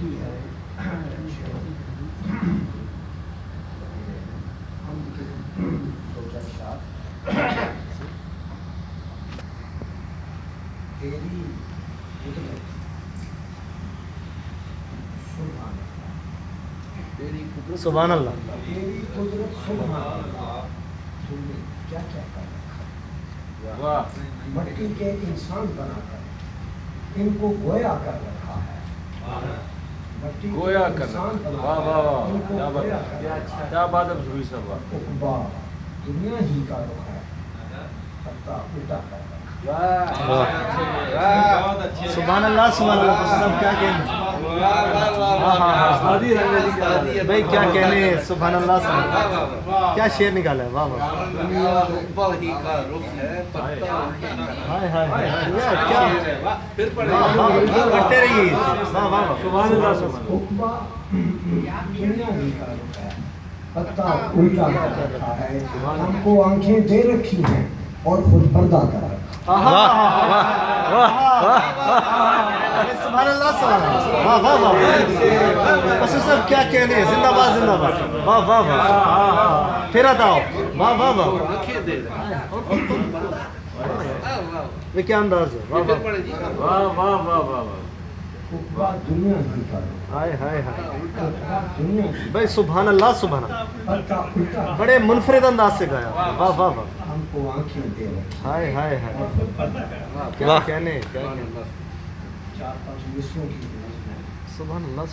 تیری قدرت سبحان اللہ. تیری قدرت سبحان اللہ. تم نے کیا کیا کر رکھا ہے. مٹی کے انسان بنا کر ان کو گویا کر رکھا ہے. مٹی کے انسان بنا کر ان کو گویا کر رکھا ہے. کیا بات ہے بھوئی صاحب. عقبا دنیا ہی کا رخ ہے پتا الٹا کر رکھا. سبحان اللہ سبحان اللہ. سب کیا کہنے بھائی کیا کہنے ہیں. سبحان اللہ سبحان اللہ. کیا شعر نکالا ہے. واہ واہ. دنیا عقبا ہی کا رخ ہے پتا ہائے ہائے ہائے. کیا پڑھتے رہیے. واہ واہ سبحان اللہ سبحان اللہ. عقبا دنیا ہی کا رخ ہے پتا الٹا کر رکھا ہے. ہم کو آنکھیں دے رکھی ہیں اور خود پردہ کر رکھا. سبحان اللہ سبحان اللہ. واہ واہ واہ. بس سب کیا کہنے ہیں. زندہ باد زندہ باد. واہ واہ واہ. پھر آتا ہو. واہ واہ واہ. یہ کیا انداز ہے. واہ واہ واہ واہ واہ. عقبا دنیا ہی کا رخ ہائے ہائے ہائے. ہے دنیا ہی بھائی سبحان اللہ سبحان اللہ. پتا الٹا. بڑے منفرد انداز سے گایا. واہ واہ واہ. ہم کو آنکھیں دے رکھی ہائے ہائے ہائے. اور خود پردہ کر رکھا. کیا کہنے کیا کہنے. 4-5 مصروں کی نظم ہے. سبحان اللہ سبحان اللہ.